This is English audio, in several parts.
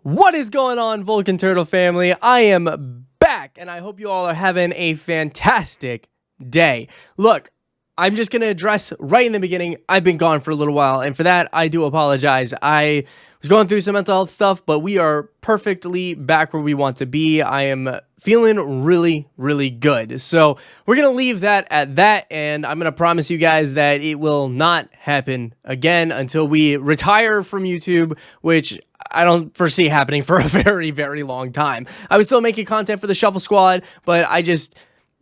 What is going on, Vulcan Turtle family? I am back, and I hope you all are having a fantastic day. Look, I'm just going to address right in the beginning, I've been gone for a little while, and for that, I do apologize. I was going through some mental health stuff, but we are perfectly back where we want to be. I am feeling really, really good. So we're going to leave that at that, and I'm going to promise you guys that it will not happen again until we retire from YouTube, which I don't foresee happening for a very, very long time. I was still making content for the Shuffle Squad, but I just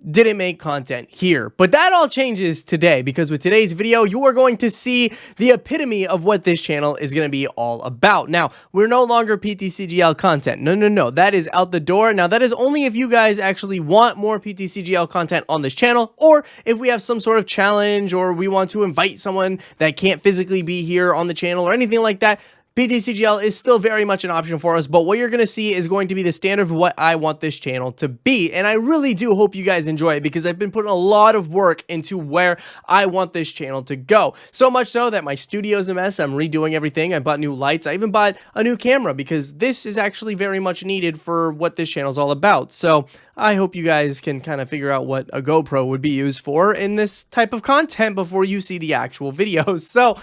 didn't make content here. But that all changes today, because with today's video, you are going to see the epitome of what this channel is going to be all about. Now, we're no longer PTCGL content. No. That is out the door. Now, that is only if you guys actually want more PTCGL content on this channel, or if we have some sort of challenge, or we want to invite someone that can't physically be here on the channel or anything like that. PTCGL is still very much an option for us, but what you're going to see is going to be the standard of what I want this channel to be, and I really do hope you guys enjoy it, because I've been putting a lot of work into where I want this channel to go. So much so that my studio's a mess. I'm redoing everything. I bought new lights. I even bought a new camera, because this is actually very much needed for what this channel is all about. So I hope you guys can kind of figure out what a GoPro would be used for in this type of content before you see the actual videos. So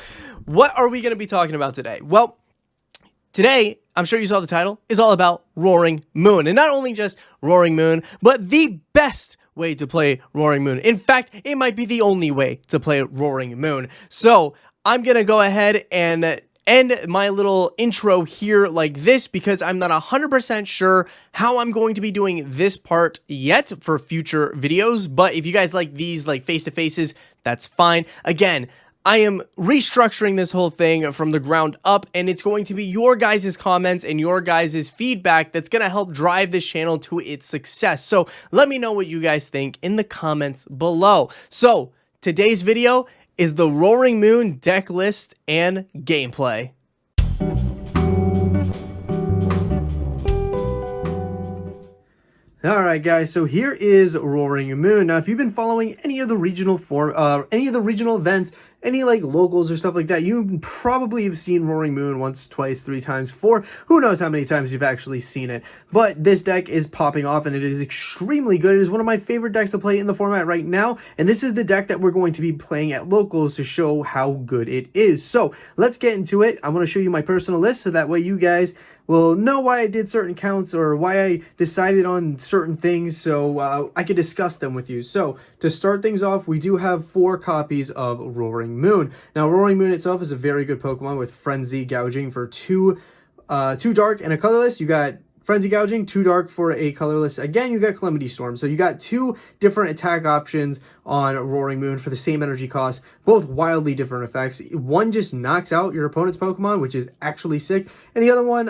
what are we going to be talking about today? Well, today, I'm sure you saw the title, is all about Roaring Moon. And not only just Roaring Moon, but the best way to play Roaring Moon. In fact, it might be the only way to play Roaring Moon. So I'm going to go ahead and end my little intro here like this, because I'm not 100% sure how I'm going to be doing this part yet for future videos. But if you guys like these like face-to-faces, that's fine. Again, I am restructuring this whole thing from the ground up, and it's going to be your guys' comments and your guys' feedback that's going to help drive this channel to its success. So let me know what you guys think in the comments below. So today's video is the Roaring Moon deck list and gameplay. Alright guys, so here is Roaring Moon. Now if you've been following any of the regional events, any like locals or stuff like that, you probably have seen Roaring Moon once, twice, 3 times, 4. Who knows how many times you've actually seen it. But this deck is popping off, and it is extremely good. It is one of my favorite decks to play in the format right now, and this is the deck that we're going to be playing at locals to show how good it is. So let's get into it. I want to show you my personal list, so that way you guys will know why I did certain counts or why I decided on certain things, so I can discuss them with you. So to start things off, we do have 4 copies of Roaring Moon. Now Roaring Moon itself is a very good Pokemon with Frenzy Gouging for 2 dark and a colorless. You got Frenzy Gouging, 2 dark for a colorless. Again, you got Calamity Storm. So you got 2 different attack options on Roaring Moon for the same energy cost, both wildly different effects. One just knocks out your opponent's Pokemon, which is actually sick, and the other one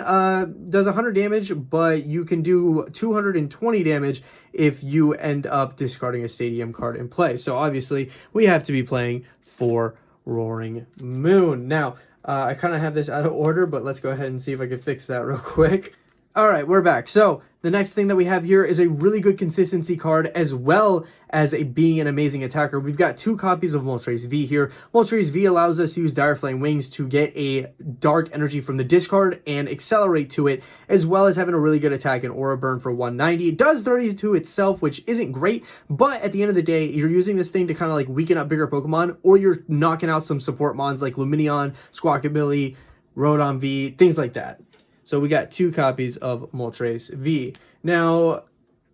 does 100 damage, but you can do 220 damage if you end up discarding a Stadium card in play. So obviously, we have to be playing for Roaring Moon. Now, I kind of have this out of order, but let's go ahead and see if I can fix that real quick. Alright, we're back. So, the next thing that we have here is a really good consistency card, as well as being an amazing attacker. We've got 2 copies of Moltres V here. Moltres V allows us to use Dire Flame Wings to get a dark energy from the discard and accelerate to it, as well as having a really good attack in Aura Burn for 190. It does 30 to itself, which isn't great, but at the end of the day, you're using this thing to kind of like weaken up bigger Pokemon, or you're knocking out some support mons like Lumineon, Squawkabilly, Rotom V, things like that. So we got 2 copies of Moltres V. Now,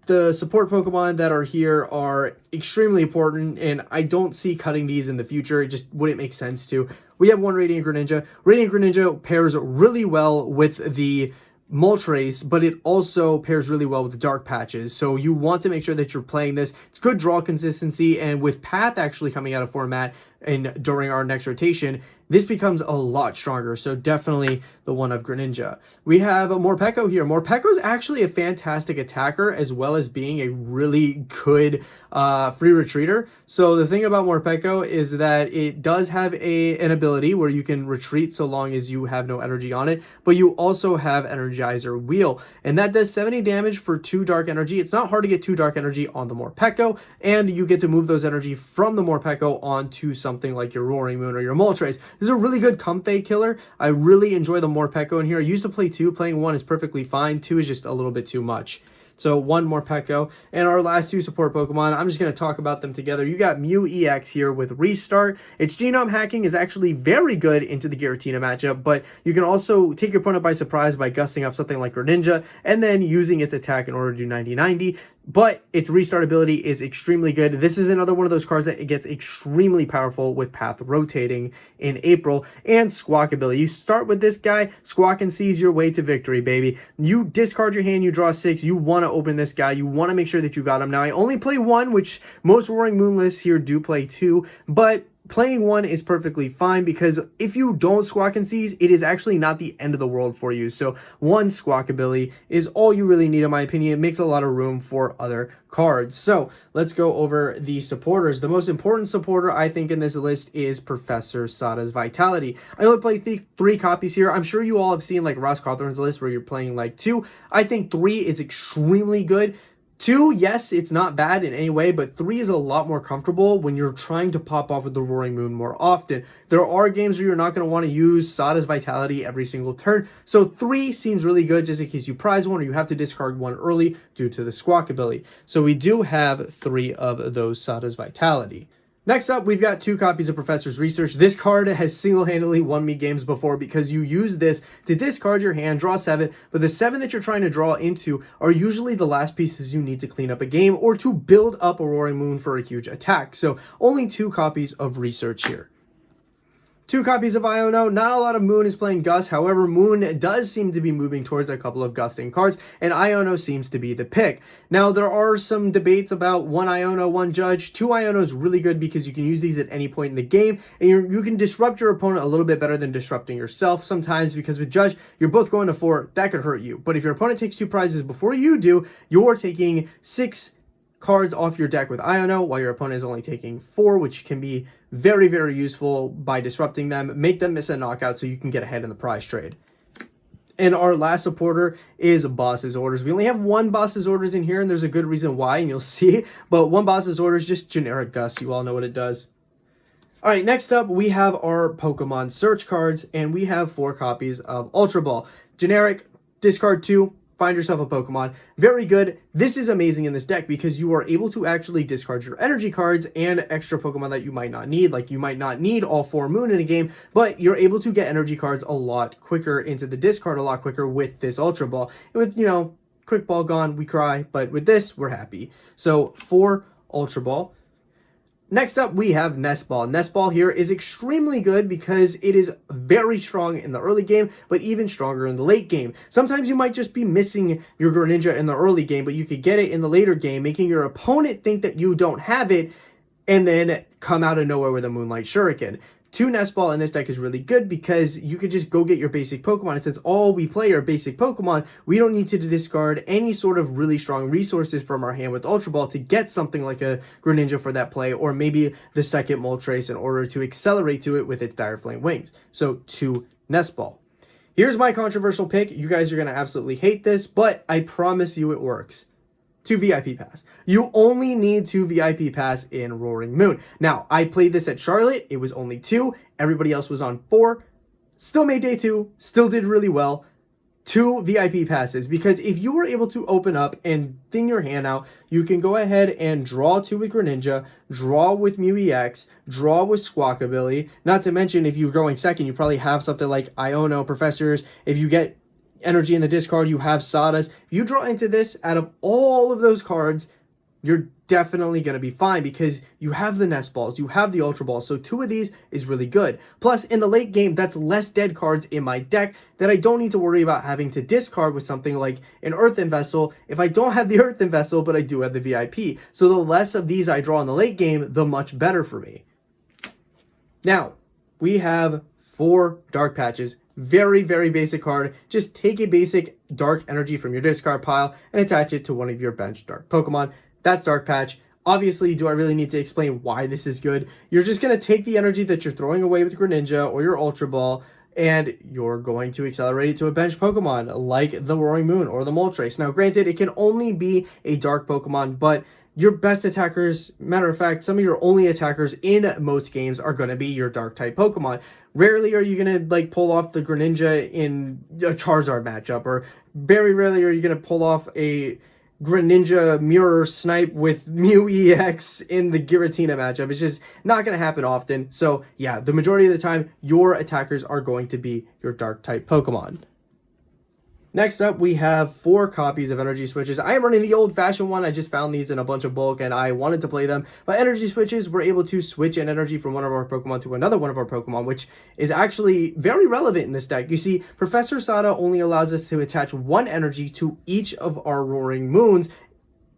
the support Pokemon that are here are extremely important, and I don't see cutting these in the future. It just wouldn't make sense to. We have 1 Radiant Greninja. Radiant Greninja pairs really well with the Moltres, but it also pairs really well with Dark Patches, so you want to make sure that you're playing this. It's good draw consistency, and with Path actually coming out of format and during our next rotation, this becomes a lot stronger, so definitely the one of Greninja. We have a Morpeko here. Morpeko is actually a fantastic attacker, as well as being a really good free retreater. So the thing about Morpeko is that it does have an ability where you can retreat so long as you have no energy on it, but you also have Energizer Wheel, and that does 70 damage for 2 dark energy. It's not hard to get 2 dark energy on the Morpeko, and you get to move those energy from the Morpeko onto something like your Roaring Moon or your Moltres. This is a really good Comfey killer. I really enjoy the Morpeko in here. I used to play 2. Playing 1 is perfectly fine. 2 is just a little bit too much. So 1 Morpeko. And our last 2 support Pokemon, I'm just going to talk about them together. You got Mew EX here with Restart. Its genome hacking is actually very good into the Giratina matchup, but you can also take your opponent by surprise by gusting up something like Greninja and then using its attack in order to do 90-90. But its restart ability is extremely good. This is another one of those cards that it gets extremely powerful with Path rotating in April. And Squawkabilly. You start with this guy, Squawk and seize your way to victory, baby. You discard your hand, you draw 6, you want to open this guy, you want to make sure that you got him. Now, I only play 1, which most Roaring Moon lists here do play 2, but playing 1 is perfectly fine because if you don't Squawk and seize, it is actually not the end of the world for you. So 1 Squawkabilly is all you really need, in my opinion. It makes a lot of room for other cards. So let's go over the supporters. The most important supporter, I think, in this list is Professor Sada's Vitality. I only play 3 copies here. I'm sure you all have seen like Ross Cawthorn's list where you're playing like 2. I think 3 is extremely good. 2, yes, it's not bad in any way, but 3 is a lot more comfortable when you're trying to pop off with the Roaring Moon more often. There are games where you're not going to want to use Sada's Vitality every single turn, so 3 seems really good just in case you prize one or you have to discard one early due to the Squawkabilly. So we do have 3 of those Sada's Vitality. Next up, we've got 2 copies of Professor's Research. This card has single-handedly won me games before because you use this to discard your hand, draw 7, but the 7 that you're trying to draw into are usually the last pieces you need to clean up a game or to build up a Roaring Moon for a huge attack. So only 2 copies of Research here. 2 copies of Iono. Not a lot of Moon is playing Gust. However, Moon does seem to be moving towards a couple of Gusting cards, and Iono seems to be the pick. Now, there are some debates about 1 Iono, 1 Judge. 2 Iono is really good because you can use these at any point in the game, and you can disrupt your opponent a little bit better than disrupting yourself sometimes, because with Judge, you're both going to 4. That could hurt you. But if your opponent takes 2 prizes before you do, you're taking 6 cards off your deck with Iono, while your opponent is only taking 4, which can be very, very useful by disrupting them. Make them miss a knockout so you can get ahead in the prize trade. And our last supporter is Boss's Orders. We only have 1 Boss's Orders in here, and there's a good reason why, and you'll see. But 1 Boss's Orders, just generic Gust. You all know what it does. All right, next up, we have our Pokemon Search cards, and we have 4 copies of Ultra Ball. Generic, discard 2. Find yourself a Pokemon. Very good. This is amazing in this deck because you are able to actually discard your energy cards and extra Pokemon that you might not need. Like, you might not need all 4 Moon in a game, but you're able to get energy cards a lot quicker into the discard a lot quicker with this Ultra Ball. And with, you know, Quick Ball gone, we cry, but with this, we're happy. So 4 Ultra Ball. Next up, we have Nest Ball. Nest Ball here is extremely good because it is very strong in the early game, but even stronger in the late game. Sometimes you might just be missing your Greninja in the early game, but you could get it in the later game, making your opponent think that you don't have it, and then come out of nowhere with a Moonlight Shuriken. 2 Nest Ball in this deck is really good because you could just go get your basic Pokemon. And since all we play are basic Pokemon, we don't need to discard any sort of really strong resources from our hand with Ultra Ball to get something like a Greninja for that play, or maybe the second Moltres in order to accelerate to it with its Dire Flame Wings. So 2 Nest Ball. Here's my controversial pick. You guys are going to absolutely hate this, but I promise you it works. 2 VIP Pass. You only need 2 VIP Pass in Roaring Moon. Now, I played this at Charlotte. It was only 2. Everybody else was on 4. Still made day 2. Still did really well. 2 VIP passes, because if you were able to open up and thin your hand out, you can go ahead and draw 2 with Greninja, draw with Mew EX, draw with Squawkabilly. Not to mention, if you're going second, you probably have something like Iono, Professors. If you get energy in the discard, you have Sadas. If you draw into this, out of all of those cards, you're definitely going to be fine because you have the Nest Balls, you have the Ultra Balls, so 2 of these is really good. Plus, in the late game, that's less dead cards in my deck that I don't need to worry about having to discard with something like an Earthen Vessel if I don't have the Earthen Vessel, but I do have the VIP. So the less of these I draw in the late game, the much better for me. Now, we have 4 Dark Patches. Very, very basic card. Just take a basic Dark Energy from your discard pile and attach it to one of your bench Dark Pokemon. That's Dark Patch. Obviously, do I really need to explain why this is good? You're just going to take the energy that you're throwing away with Greninja or your Ultra Ball, and you're going to accelerate it to a bench Pokemon like the Roaring Moon or the Moltres. Now, granted, it can only be a Dark Pokemon, but your best attackers, matter of fact, some of your only attackers in most games are going to be your dark type Pokemon. Rarely are you going to like pull off the Greninja in a Charizard matchup, or very rarely are you going to pull off a Greninja mirror snipe with Mew EX in the Giratina matchup. It's just not going to happen often. So yeah, the majority of the time, your attackers are going to be your dark type Pokemon. Next up, we have 4 copies of energy switches. I am running the old-fashioned one. I just found these in a bunch of bulk and I wanted to play them. But energy switches, we're able to switch an energy from one of our Pokemon to another one of our Pokemon, which is actually very relevant in this deck. You see, Professor Sada only allows us to attach 1 energy to each of our Roaring Moons,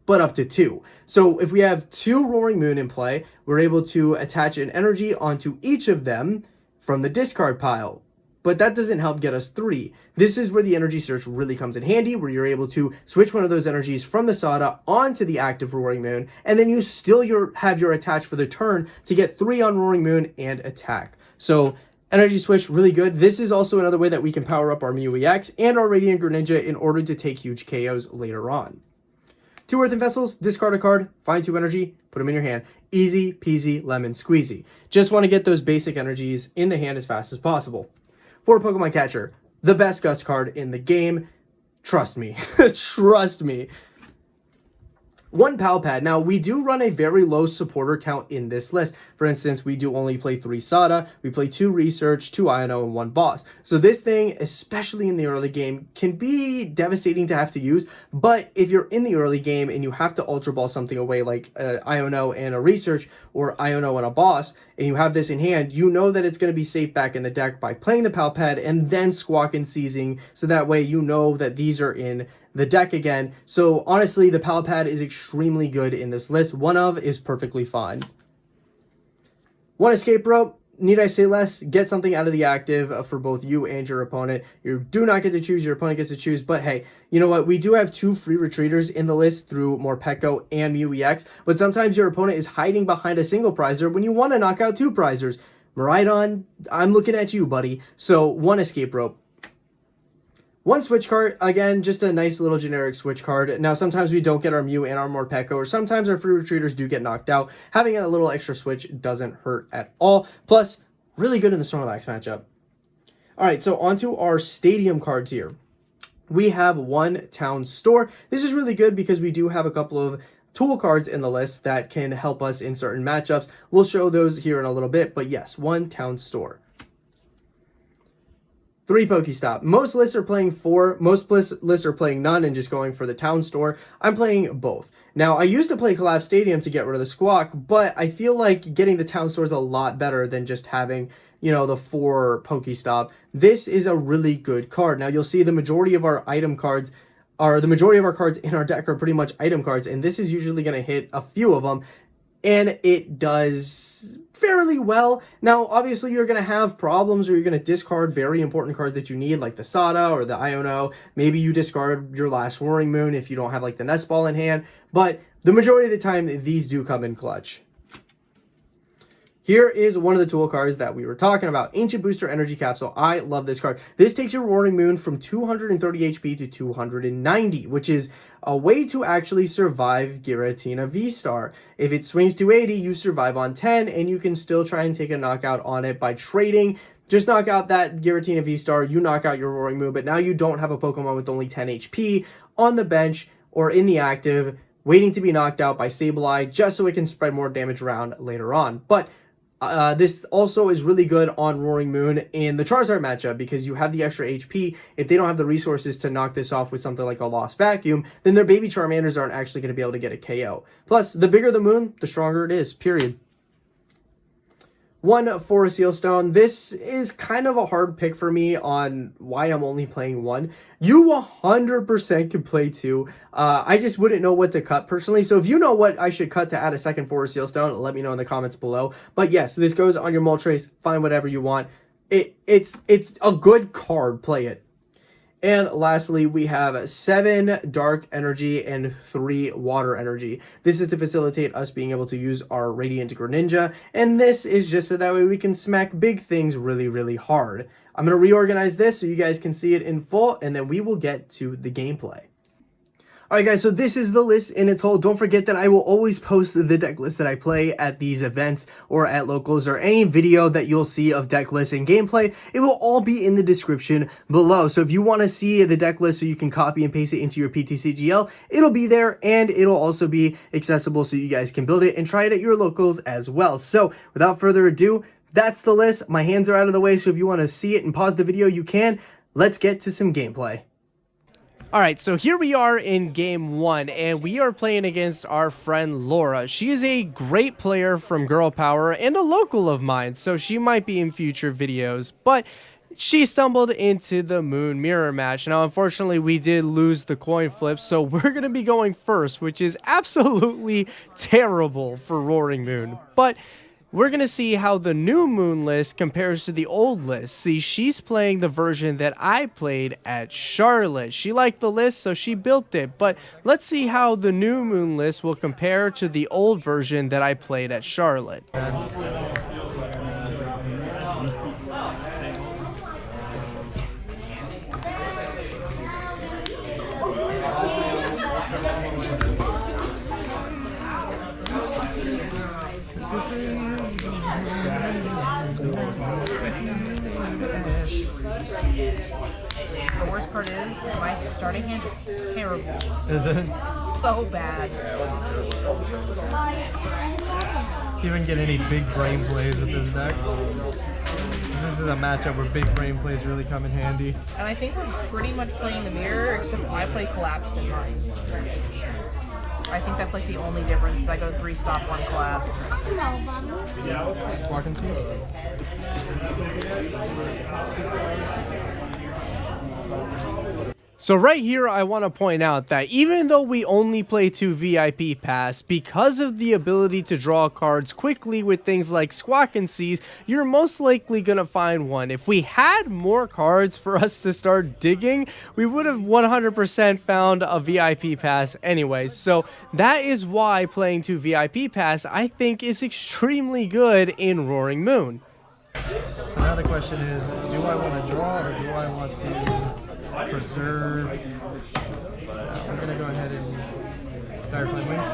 but up to 2. So if we have 2 Roaring Moon in play, we're able to attach an energy onto each of them from the discard pile. But that doesn't help get us 3. This is where the energy search really comes in handy, where you're able to switch one of those energies from the Sada onto the active Roaring Moon, and then you still have your attach for the turn to get 3 on Roaring Moon and attack. So energy switch, really good. This is also another way that we can power up our Mew EX and our Radiant Greninja in order to take huge KOs later on. 2 Earthen Vessels, discard a card, find 2 energy, put them in your hand. Easy peasy lemon squeezy. Just want to get those basic energies in the hand as fast as possible. For Pokemon Catcher, the best Gust card in the game. Trust me. Trust me. 1 Pal Pad. Now, we do run a very low supporter count in this list. For instance, we do only play 3 Sada, we play 2 Research, 2 Iono, and 1 Boss. So this thing, especially in the early game, can be devastating to have to use. But if you're in the early game and you have to Ultra Ball something away like Iono and a Research, or Iono and a Boss, and you have this in hand, you know that it's going to be safe back in the deck by playing the Pal Pad and then Squawk and Seizing, so that way you know that these are in the deck again. So honestly, the Pal Pad is extremely good in this list. 1 of is perfectly fine. 1 Escape Rope. Need I say less? Get something out of the active for both you and your opponent. You do not get to choose, your opponent gets to choose, but hey, you know what? We do have 2 free retreaters in the list through Morpeko and Mew EX, but sometimes your opponent is hiding behind a single prizer when you want to knock out 2 prizers. Miraidon, I'm looking at you, buddy. So 1 Escape Rope. 1 Switch Cart, again, just a nice little generic Switch card. Now, sometimes we don't get our Mew and our Morpeko, or sometimes our free retreaters do get knocked out. Having a little extra Switch doesn't hurt at all. Plus, really good in the Snorlax matchup. All right, so onto our Stadium cards here. We have 1 Town Store. This is really good because we do have a couple of tool cards in the list that can help us in certain matchups. We'll show those here in a little bit, but yes, 1 Town Store. 3 PokéStop. Most lists are playing 4. Most lists are playing none and just going for the Town Store. I'm playing both. Now, I used to play Collapse Stadium to get rid of the Squawk, but I feel like getting the Town Store is a lot better than just having, you know, the 4 PokéStop. This is a really good card. Now, you'll see the majority of our item cards the majority of our cards in our deck are pretty much item cards, and this is usually going to hit a few of them, and it does fairly well. Now, obviously, you're going to have problems where you're going to discard very important cards that you need, like the Sada or the Iono. Maybe you discard your last Roaring Moon if you don't have, like, the Nest Ball in hand. But the majority of the time, these do come in clutch. Here is one of the tool cards that we were talking about. Ancient Booster Energy Capsule. I love this card. This takes your Roaring Moon from 230 HP to 290, which is a way to actually survive Giratina V-Star. If it swings 280, you survive on 10, and you can still try and take a knockout on it by trading. Just knock out that Giratina V-Star, you knock out your Roaring Moon, but now you don't have a Pokemon with only 10 HP on the bench or in the active, waiting to be knocked out by Sableye, just so it can spread more damage around later on. But this also is really good on Roaring Moon in the Charizard matchup because you have the extra HP. If they don't have the resources to knock this off with something like a Lost Vacuum, then their baby Charmanders aren't actually going to be able to get a KO. Plus, the bigger the moon, the stronger it is, period. 1 Forest Seal Stone. This is kind of a hard pick for me on why I'm only playing 1. You 100% can play 2. I just wouldn't know what to cut personally. So if you know what I should cut to add a second Forest Seal Stone, let me know in the comments below. But yes, this goes on your Moltres. Find whatever you want. It's a good card. Play it. And lastly, we have 7 Dark Energy and 3 Water Energy. This is to facilitate us being able to use our Radiant Greninja, and this is just so that way we can smack big things really, really hard. I'm going to reorganize this so you guys can see it in full, and then we will get to the gameplay. Alright guys, so this is the list in its whole. Don't forget that I will always post the deck list that I play at these events or at locals, or any video that you'll see of deck lists and gameplay. It will all be in the description below. So if you want to see the deck list so you can copy and paste it into your PTCGL, it'll be there, and it'll also be accessible so you guys can build it and try it at your locals as well. So without further ado, that's the list. My hands are out of the way, so if you want to see it and pause the video, you can. Let's get to some gameplay. Alright, so here we are in game 1, and we are playing against our friend Laura. She is a great player from Girl Power and a local of mine, so she might be in future videos, but she stumbled into the Moon Mirror match. Now, unfortunately, we did lose the coin flip, so we're going to be going first, which is absolutely terrible for Roaring Moon, but we're going to see how the new Moon list compares to the old list. See, she's playing the version that I played at Charlotte. She liked the list, so she built it. But let's see how the new Moon list will compare to the old version that I played at Charlotte. The worst part is, my starting hand is terrible. Is it? So bad. See if we can get any big brain plays with this deck. This is a matchup where big brain plays really come in handy. And I think we're pretty much playing the mirror, except I play collapsed in mine. I think that's like the only difference. I go 3 stop, 1 collapse. Squawk and Seas. So right here, I want to point out that even though we only play 2 VIP Pass, because of the ability to draw cards quickly with things like Squawk and Seas, you're most likely going to find one. If we had more cards for us to start digging, we would have 100% found a VIP Pass anyway. So that is why playing 2 VIP Pass, I think, is extremely good in Roaring Moon. So now the question is, do I want to draw or do I want to preserve? I'm going to go ahead and Dire Flame Wings.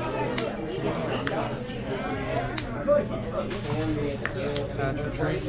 Attach Retreat.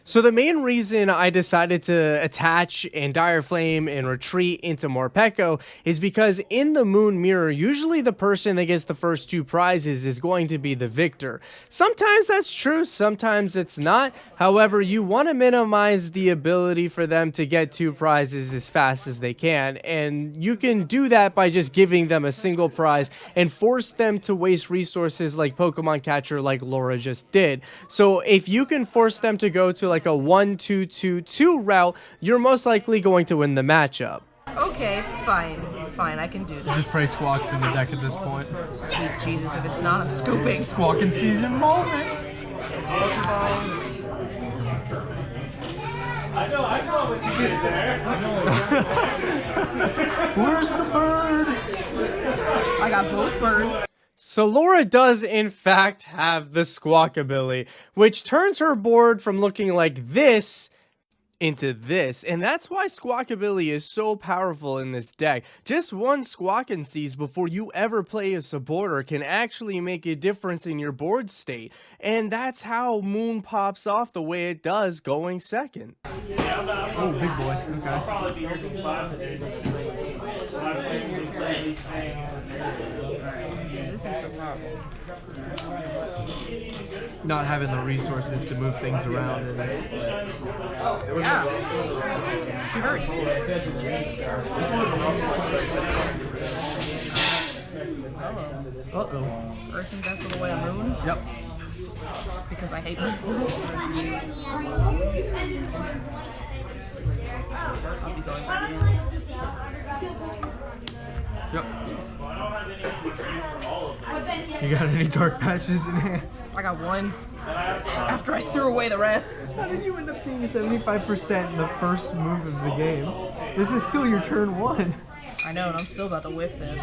So the main reason I decided to attach and Dire Flame and retreat into Morpeko is because in the Moon Mirror, usually the person that gets the first 2 prizes is going to be the victor. Sometimes that's true, sometimes it's not. However, you want to minimize the ability for them to get 2 prizes as fast as they can, and you can do that by just giving them a single prize and force them to waste resources like Pokemon Catcher like Laura just did. So if you can force them to go to like a 1-2-2-2 route, you're most likely going to win the matchup. Okay, it's fine. It's fine. I can do that. Just play Squawks in the deck at this point. Sweet Jesus, if it's not, I'm scooping. Squawk and Seas your moment. Ultra Ball. I know what you did there. Where's the bird? I got both birds. So Laura does in fact have the Squawkabilly, which turns her board from looking like this into this, and that's why Squawkabilly is so powerful in this deck. Just one Squawk and Seas before you ever play a supporter can actually make a difference in your board state, and that's how Moon pops off the way it does going second. Oh, big boy. Okay. I'll probably be here till 5 days. Not having the resources to move things around. And Yeah. She hurts. Uh-oh. Earthen Vessel the way of Moon? Yep. Because I hate myself. I'll be going back. Yep. You got any dark patches in hand? I got 1. After I threw away the rest. How did you end up seeing 75% in the first move of the game? This is still your turn 1. I know, and I'm still about to whiff this.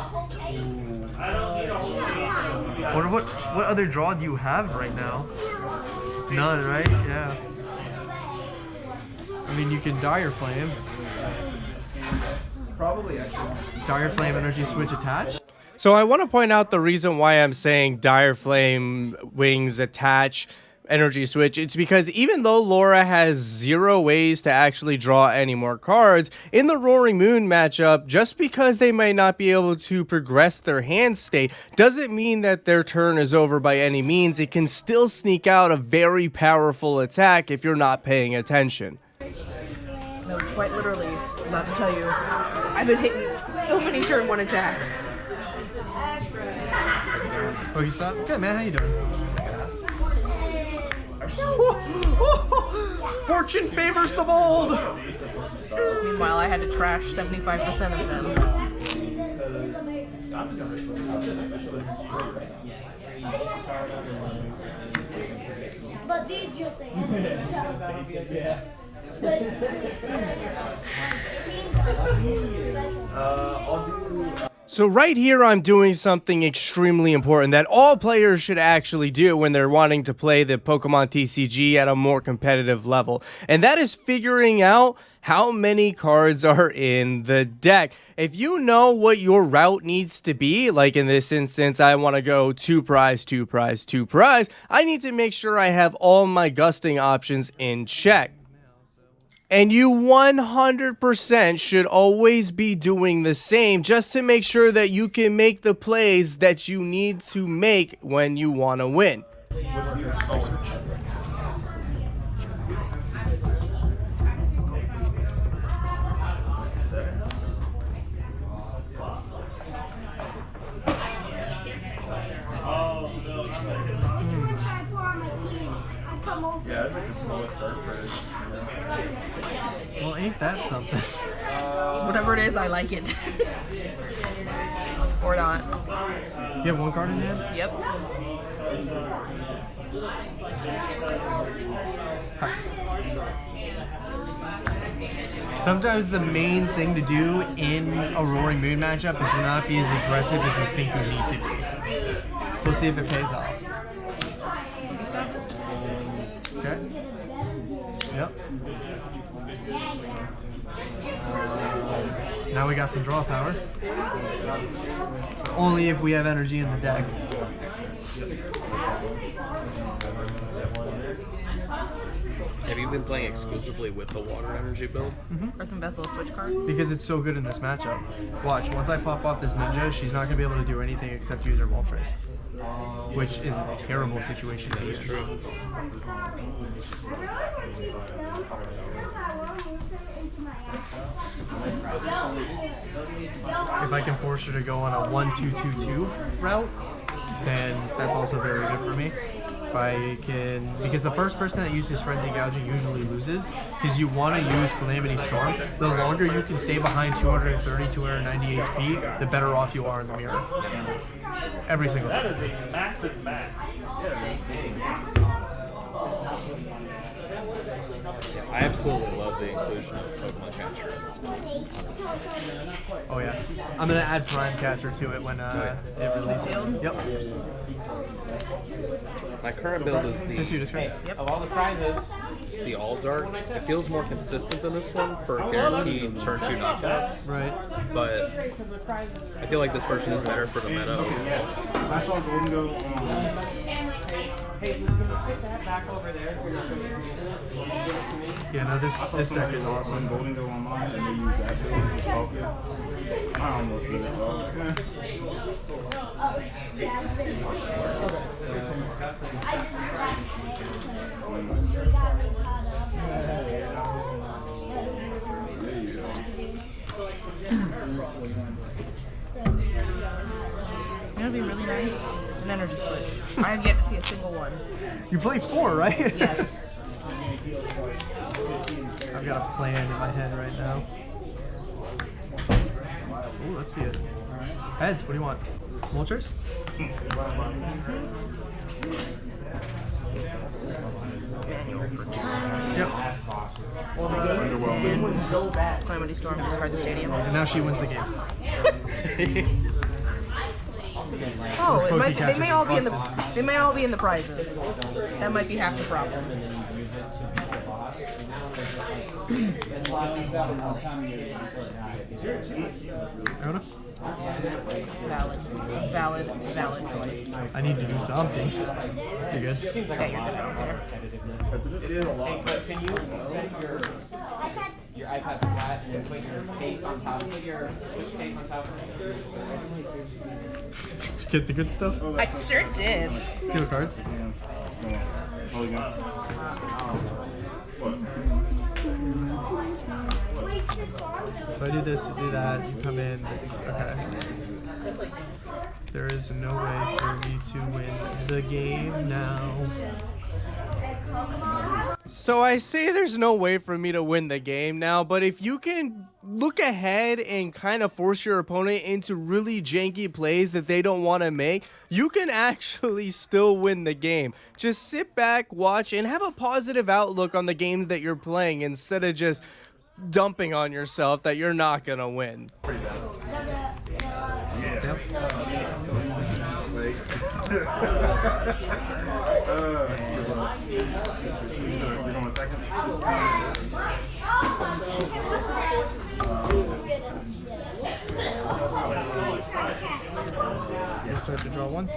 What other draw do you have right now? None, right? Yeah. I mean, you can Dire Flame. Probably actually. Dire Flame energy switch attached. So I want to point out the reason why I'm saying Dire Flame wings attach energy switch. It's because even though Laura has 0 ways to actually draw any more cards, in the Roaring Moon matchup, just because they might not be able to progress their hand state doesn't mean that their turn is over by any means. It can still sneak out a very powerful attack if you're not paying attention. No, it's quite literally, I'm about to tell you, I've been hitting so many turn 1 attacks. PokéStop? Good, man. How you doing? Fortune favors the bold! Meanwhile, I had to trash 75% of them. But these you'll say. So right here I'm doing something extremely important that all players should actually do when they're wanting to play the Pokemon TCG at a more competitive level. And that is figuring out how many cards are in the deck. If you know what your route needs to be, like in this instance, I want to go 2 prize, 2 prize, 2 prize, I need to make sure I have all my gusting options in check. And you 100% should always be doing the same just to make sure that you can make the plays that you need to make when you want to win. Yeah, it's like the slowest start for it. Well, ain't that something? Whatever it is, I like it. Or not. You have 1 card in hand? Yep. Nice. Sometimes the main thing to do in a Roaring Moon matchup is to not be as aggressive as you think you need to be. We'll see if it pays off. Okay. Yep. Now we got some draw power. Only if we have energy in the deck. Have you been playing exclusively with the water energy build? Earthen Vessel Switch Cart. Because it's so good in this matchup. Watch, once I pop off this ninja, she's not going to be able to do anything except use her Moltres. Which is a terrible situation to be in. True. If I can force her to go on a 1-2-2-2 route, then that's also very good for me. If I can, because the first person that uses Frenzy Gouging usually loses, because you want to use Calamity Storm. The longer you can stay behind 230, 290 HP, the better off you are in the mirror. Every single That time. is a massive map. I absolutely love the inclusion of Pokemon Catcher in this build. Oh yeah. I'm going to add Prime Catcher to it when it releases. Yep. My current build is Yes, you describe. Yep. Of all the prizes, the All Dark. It feels more consistent than this one for guaranteed turn 2 knockouts, Right. but I feel like this version is better for the meta. I saw Golden go. Hey, you can put that back over there. Yeah, no, this deck is awesome. Golden go online and they use that build to focus. I almost did it, bro. You know, it'd be really nice. An energy switch. I have yet to see a single one. You play 4, right? Yes. I've got a plan in my head right now. Ooh, let's see it. Heads, what do you want? Moltres? Yep. Calamity Storm, discard the stadium. And now she wins the game. Oh, know. Those It might, Pokécatchers they may all are be in the. busted. They may all be in the prizes. That might be half the problem. Iono? Valid choice. I need to do something. You good? Yeah, you're good. I don't care. It is a lot. Can you set your iPad flat and then put your case on top? Put your Switch case on top. Did you get the good stuff? I sure did. See the cards? So I do this, you do that, you come in. Okay. There is no way for me to win the game now. So I say there's no way for me to win the game now, but if you can look ahead and kind of force your opponent into really janky plays that they don't want to make, you can actually still win the game. Just sit back, watch, and have a positive outlook on the games that you're playing instead of just dumping on yourself that you're not going to win. You start to draw one.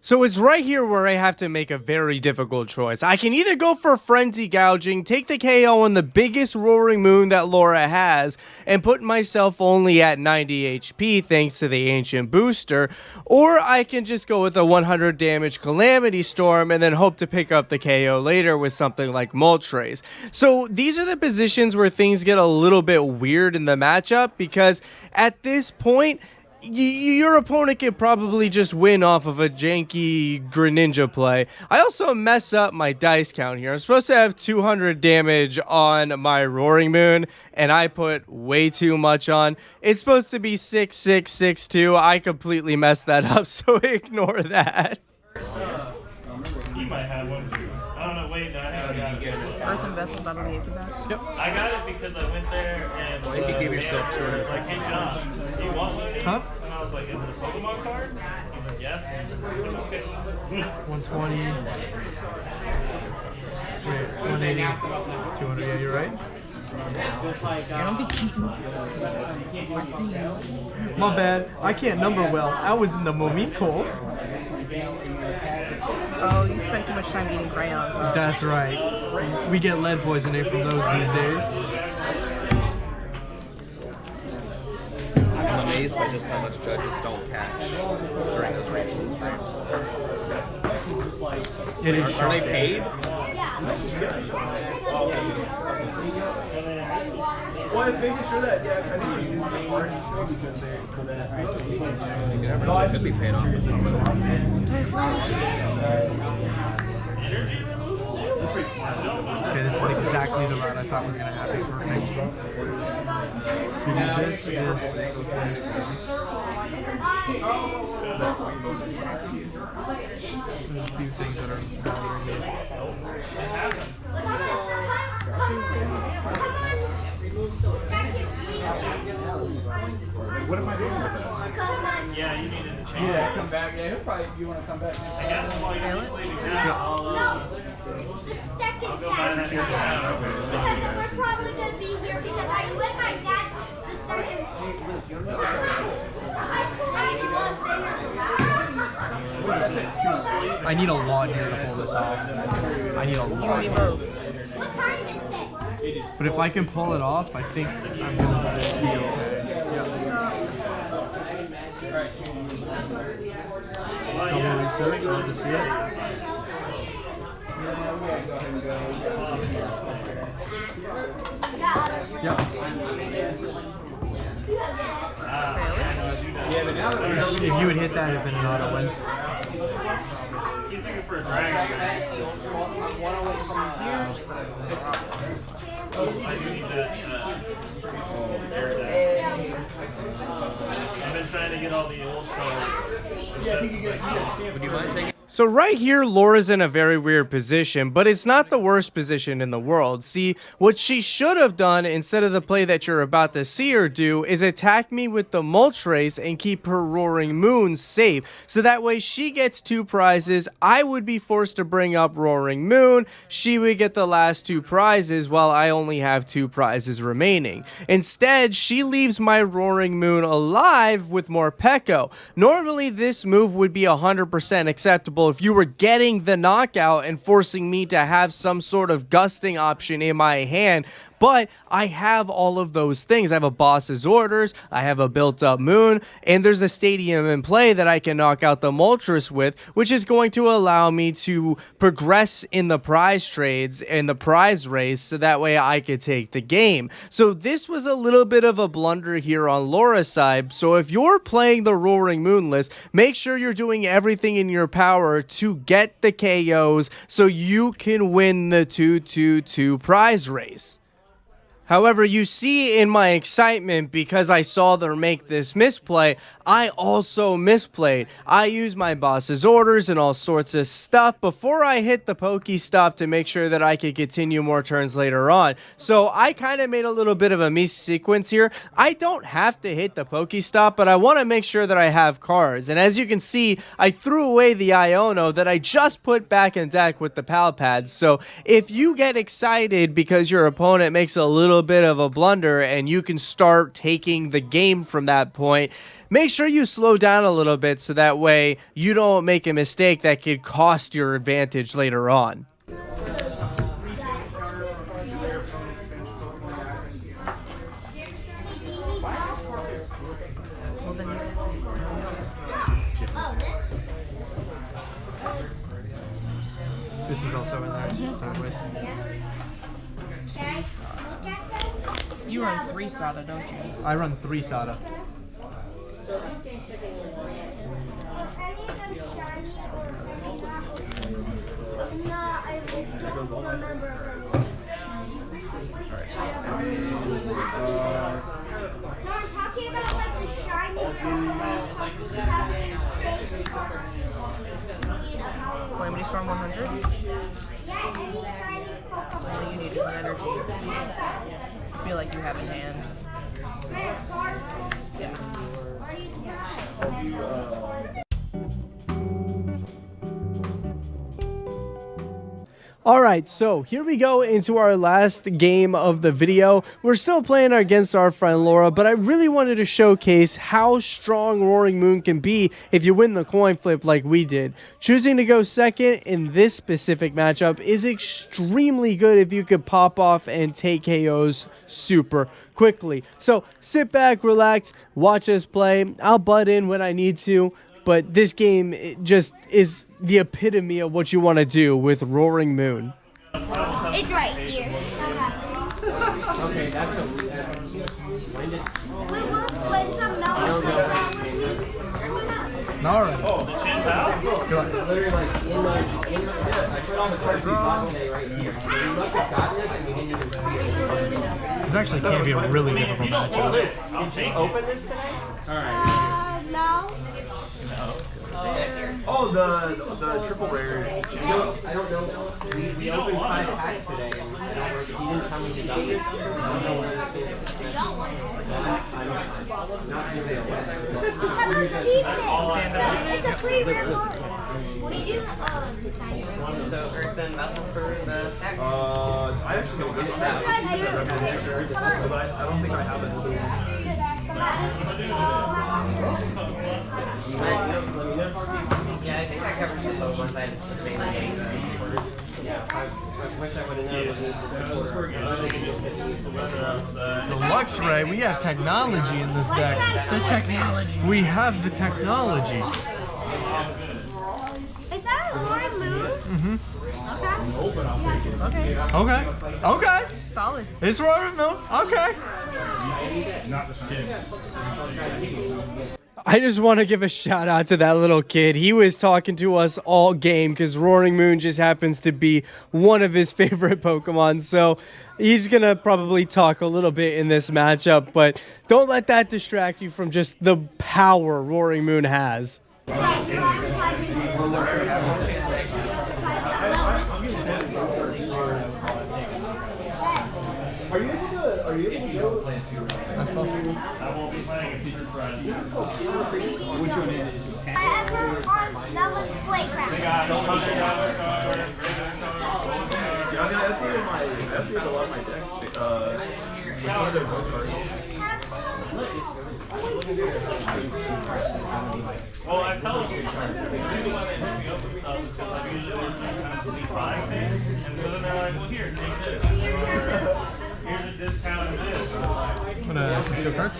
So it's right here where I have to make a very difficult choice. I can either go for Frenzy Gouging, take the KO on the biggest Roaring Moon that Laura has, and put myself only at 90 HP thanks to the Ancient Booster, or I can just go with a 100 damage Calamity Storm and then hope to pick up the KO later with something like Moltres. So these are the positions where things get a little bit weird in the matchup, because at this point, your opponent could probably just win off of a janky Greninja play. I also mess up my dice count here. I'm supposed to have 200 damage on my Roaring Moon, and I put way too much on. It's supposed to be 6, 6, 6, 2. I completely messed that up, so ignore that. You might have one too. I don't know, wait, no, I haven't got it. Earthen Vessel Battle VIP Pass. Yep. I got it because I went there and Why did you give yourself 260 hey, John, do you want one? Huh? And I was like, is it a Pokemon card? He's like, yes. I was like, okay. 120. Wait, 180. 200. Yeah, you're right. Don't be cheating. I see you. My bad. I can't number well. I was in the Momiko. Oh, you spent too much time eating crayons. Huh? That's right. We get lead poisoning from those these days. I'm amazed by just how much judges don't catch during those regional streams. It is Are they shocking. paid? Well, it's making sure that, I think there's a party show because they're so that. You never know, it could be paid off for somebody. Okay, this is exactly the route I thought was going to happen. Perfect. So we do this, this, this. There's a few things that are bothering me. What am I doing with that? Yeah, you needed to change Yeah, it. come back. Yeah, he'll probably, you want to come back. I guess while you're just leaving now, I'll go buy that here now. Because we're probably going to be here because I with my dad the second. I need a lot here to pull this off. I need a You and me lot. both. What time is this? But if I can pull it off, I think I'm going to just be okay. Yeah. Double research, love to see it. Yep. If you would hit that, it'd been an auto win. He's looking for a dragon. I do need that. I've been trying to get all the old cards. Would you mind taking So right here, Laura's in a very weird position, but it's not the worst position in the world. See, what she should have done instead of the play that you're about to see her do is attack me with the Moltres and keep her Roaring Moon safe. So that way she gets 2 prizes, I would be forced to bring up Roaring Moon, she would get the last 2 prizes while I only have 2 prizes remaining. Instead, she leaves my Roaring Moon alive with Morpeko. Normally this move would be 100% acceptable if you were getting the knockout and forcing me to have some sort of gusting option in my hand, but I have all of those things. I have a boss's orders, I have a built up moon, and there's a stadium in play that I can knock out the Moltres with, which is going to allow me to progress in the prize trades and the prize race so that way I could take the game. So this was a little bit of a blunder here on Laura's side. So if you're playing the Roaring Moon list, make sure you're doing everything in your power to get the KOs so you can win the 2-2-2 prize race. However, you see in my excitement, because I saw them make this misplay, I also misplayed. I used my boss's orders and all sorts of stuff before I hit the PokéStop to make sure that I could continue more turns later on. So I kind of made a little bit of a mis-sequence here. I don't have to hit the PokéStop, but I want to make sure that I have cards. And as you can see, I threw away the Iono that I just put back in deck with the Pal Pad. So if you get excited because your opponent makes a little bit of a blunder and you can start taking the game from that point, make sure you slow down a little bit so that way you don't make a mistake that could cost your advantage later on. This is also in there, sideways. You run 3 Sada, don't you? I run 3 Sada. I'm talking about like the shiny Calamity Storm 100? Yeah, any shiny Pokemon. All you need is an energy. I feel like you have in hand. Yeah. Alright, so here we go into our last game of the video. We're still playing against our friend Laura, but I really wanted to showcase how strong Roaring Moon can be if you win the coin flip like we did. Choosing to go second in this specific matchup is extremely good if you could pop off and take KOs super quickly. So sit back, relax, watch us play. I'll butt in when I need to. But this game just is the epitome of what you want to do with Roaring Moon. It's right here. Okay, that's a... When did... When the Alright. Oh, the chin pal? Literally like in my... I put all the cards we bought today right here. You must have gotten this and you didn't even see it. This actually can be a really difficult Hold matchup. it. I'll take it. Open this today? Alright. no. Oh, the triple rare. I don't know. We opened 5 packs today and I don't, he didn't tell me to get it. I don't know where this is. Not too late. It's a free reward. We do So Earthen Vessel for the stack. I actually don't get it now. But I don't think I have it. Yeah, I think that covers the low ones. I just made the game. Yeah, I wish I would have known. The Lux Ray, we have technology in this deck. The technology. We have the technology. Is that a Roaring Moon? Okay. Okay. Okay. Solid. It's Roaring Moon. Okay. I just want to give a shout out to that little kid. He was talking to us all game because Roaring Moon just happens to be one of his favorite Pokemon. So he's going to probably talk a little bit in this matchup, but don't let that distract you from just the power Roaring Moon has. One Are you able to go? That's both. I won't be playing if you're Friday. Which one is it? That was playground. They got $100 card, Yeah, I mean, that's a lot of my decks. Some of their gold cards. well, I tell them, usually when they hit me up with stuff, it's because I'm usually kind of busy buying things, and so then they're like, well, here, take this, or here's a discount of this. And I'm like, I'm gonna conceal cards.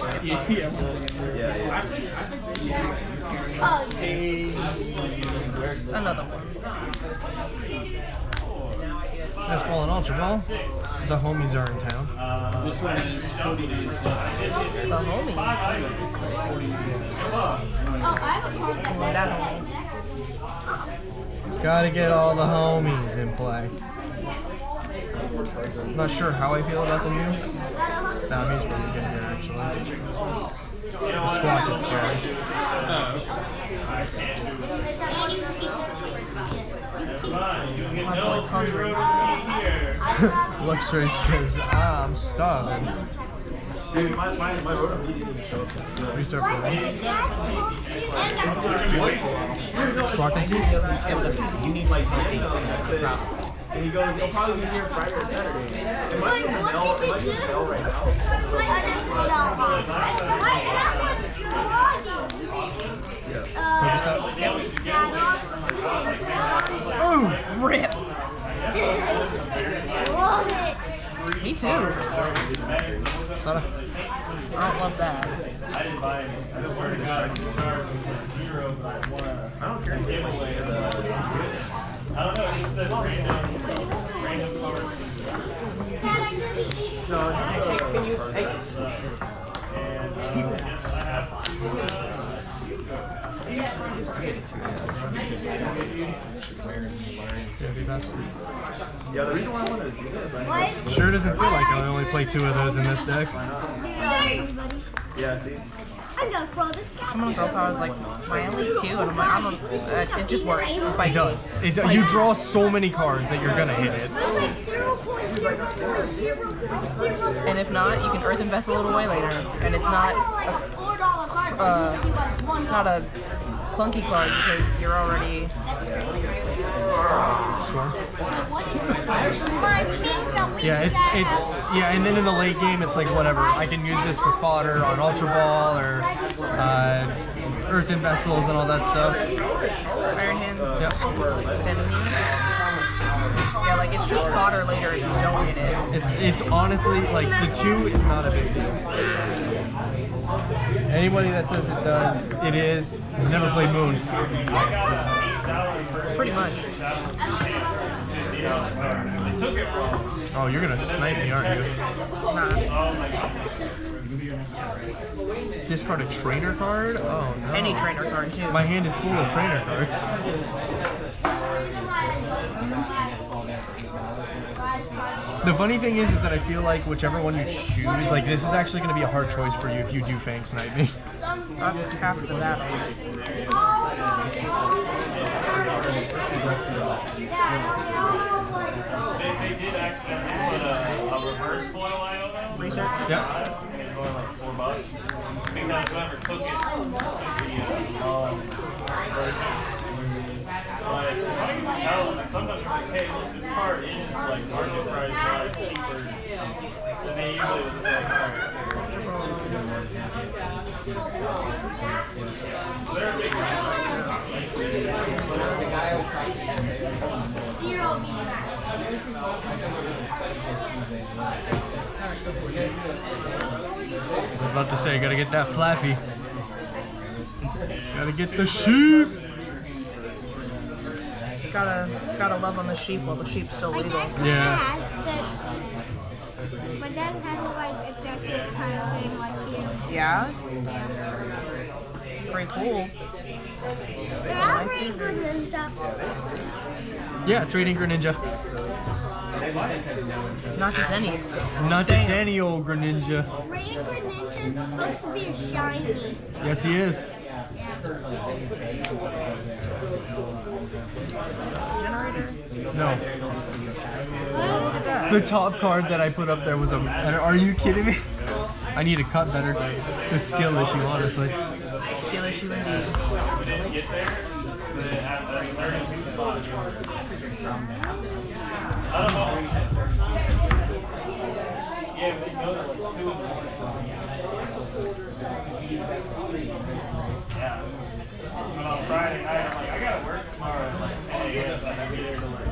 Another one. Nest Ball and Ultra Ball. The homies are in town. The homie. Oh, I have a card That homie. Gotta get all the homies in play. I'm not sure how I feel about the new. Nah, Mew's pretty good here, actually. The Squawk is scary. My boy's hungry. Luxray says, I'm starving. Dude, my rotom didn't even show up. Restart for me. Squawk and cease. You need like something. And he goes, he'll probably be here Friday or Saturday. It might be in the mail, it might be in the mail right now. PokéStop. Oh, Rip. love it. Me too. Sada. I don't love that. I didn't buy it. I swear to God, I can charge $0, but I want I don't care. giveaway of the. I don't know, he said random cards. No, just Can you? Hey. And yes, I have. yeah, the reason why I wanted to do this, What? Sure doesn't feel like I only play 2 of those in this deck. yeah, see? I'm gonna throw this guy. Someone girl power was like, my only 2, and I'm like, I don't. It just works. It does. You draw so many cards that you're gonna hit it. That's like 0.0000. And if not, you can Earthen Vessel it away later, and it's not a clunky card because you're already. Score. My finger. Yeah, it's yeah, and then in the late game, it's like whatever. I can use this for fodder on Ultra Ball or Earthen Vessels and all that stuff. Iron Hands. Yep. 10. Yeah, like it's just fodder later if you don't hit it. It's honestly like the 2 is not a big deal. Anybody that says it does, it is, has never played Moon. Pretty much. Oh, you're gonna snipe me, aren't you? Nah. Discard a trainer card? Oh no. Any trainer card too. My hand is full of trainer cards. The funny thing is that I feel like whichever one you choose, like this is actually going to be a hard choice for you if you do Fang Snipe me. That's half of the battle. They did accidentally put a reverse foil Iono. Research? Yep. It's going like $4. Because whoever took it took the version. But I can tell that sometimes they're like, hey, look, this card is like market price wise cheaper than they usually would be like, alright. They're a big I was about to say, gotta get that flaffy. Gotta get the sheep. Gotta love on the sheep while the sheep's still legal. Yeah. My dad has like a jacket kind of thing like here. Yeah? Pretty cool. Yeah, it's Radiant Greninja. Not just any. It's not just any old Greninja. Radiant Greninja is supposed to be shiny. Yes, he is. Generator? No. Look at that. The top card that I put up there was a. Are you kidding me? I need to cut better. It's a skill issue, honestly. Skill issue indeed. Yeah. But on Friday night, I'm like, I gotta work tomorrow at like 10 a.m. but I'll be there till like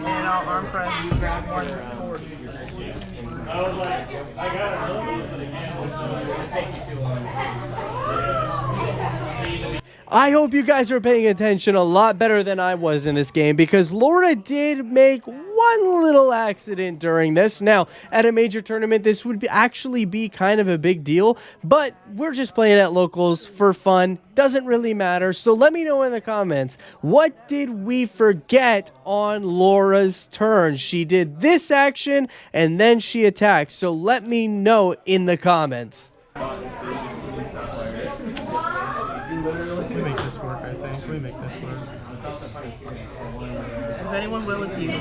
And I'll arm press 140. I was like, I got a little bit, but again, I hope you guys are paying attention a lot better than I was in this game, because Laura did make one little accident during this. Now, at a major tournament, this would actually be kind of a big deal, but we're just playing at locals for fun. Doesn't really matter. So let me know in the comments, what did we forget on Laura's turn? She did this action and then she attacked. So let me know in the comments. We make this work, I think. We make this work. If anyone will, it's you. I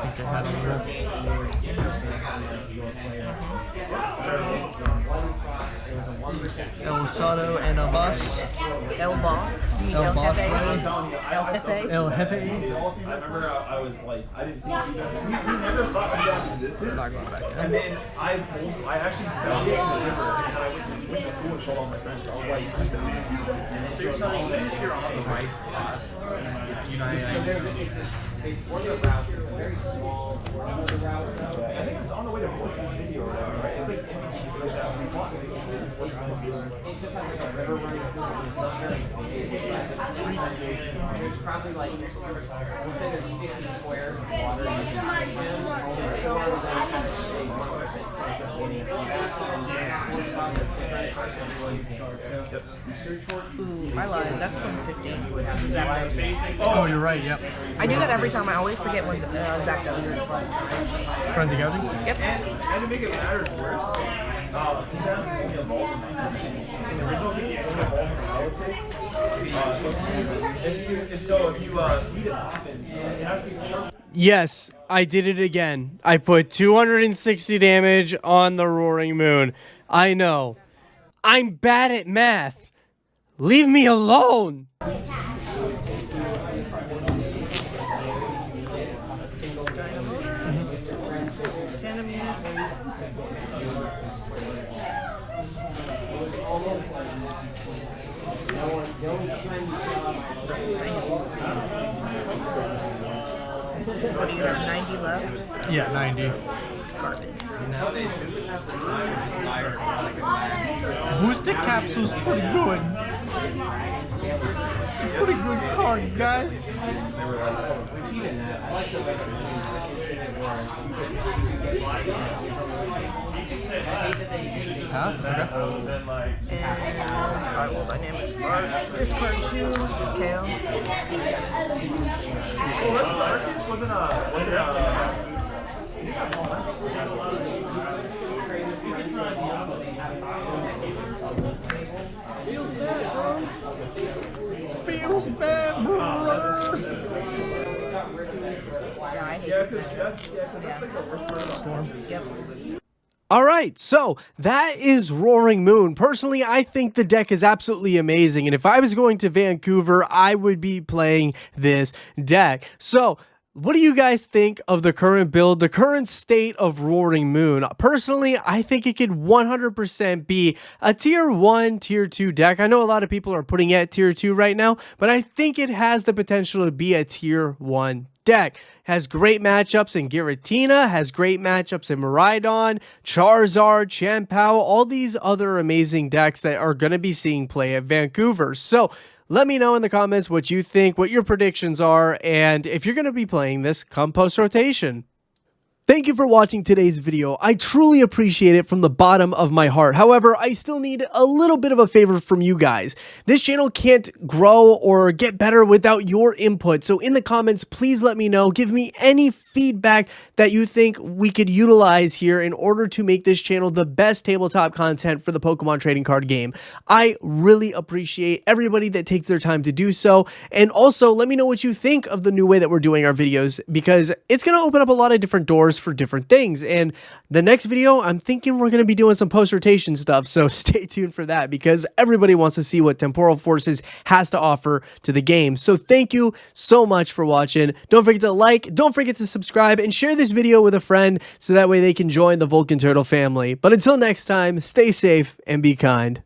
think I had El Sada and El Boss. El Boss. El Boss. El Jefe. El Jefe. I remember I was like, I didn't think you guys, we never thought you guys existed. Not going back And then I actually found it in the river, and I went to school and told all my friends. I was like, so you're telling me if you're on the right spot, you know, very small route. I think it's on the way to Fortune City or whatever, right? It's like in between like that. It just has like a river running through it. It's not very big. There's probably like, we'll say there's 50 squares of water. There's 4 of them kind of stay more Ooh, I lied. That's 150. Oh, you're right, yep. I do that every time. I always forget when Zach does. Frenzy gouging? Yep. And to make it matters worse, you guys only evolved in the original game, you only evolved in if you beat it often, it has to be more. Yes, I did it again. I put 260 damage on the Roaring Moon. I know. I'm bad at math. Leave me alone. What do you have, 90 left? Yeah, 90. Boosted Capsule's pretty good. Pretty good card, guys. Half? Okay. And I will dynamic spark. Discard 2. KO. Feels bad, bro. Feels bad, brother. Yeah, I hate Yeah, this because matchup. that's like the worst part of the storm. Yep. All right, so that is Roaring Moon. Personally, I think the deck is absolutely amazing, and if I was going to Vancouver, I would be playing this deck. So What do you guys think of the current build, the current state of Roaring Moon? Personally, I think it could 100% be a tier 1, tier 2 deck. I know a lot of people are putting it at tier 2 right now, but I think it has the potential to be a tier 1 deck. Has great matchups in Giratina, has great matchups in Miraidon, Charizard, Champao, all these other amazing decks that are going to be seeing play at Vancouver. So let me know in the comments what you think, what your predictions are, and if you're going to be playing this come post-rotation. Thank you for watching today's video. I truly appreciate it from the bottom of my heart. However, I still need a little bit of a favor from you guys. This channel can't grow or get better without your input. So in the comments, please let me know. Give me any feedback that you think we could utilize here in order to make this channel the best tabletop content for the Pokemon trading card game. I really appreciate everybody that takes their time to do so. And also let me know what you think of the new way that we're doing our videos, because it's going to open up a lot of different doors for different things. And the next video, I'm thinking we're going to be doing some post-rotation stuff, so stay tuned for that, because everybody wants to see what Temporal Forces has to offer to the game. So thank you so much for watching. Don't forget to like, don't forget to subscribe, and share this video with a friend so that way they can join the Vulcan Turtle family. But until next time, stay safe and be kind.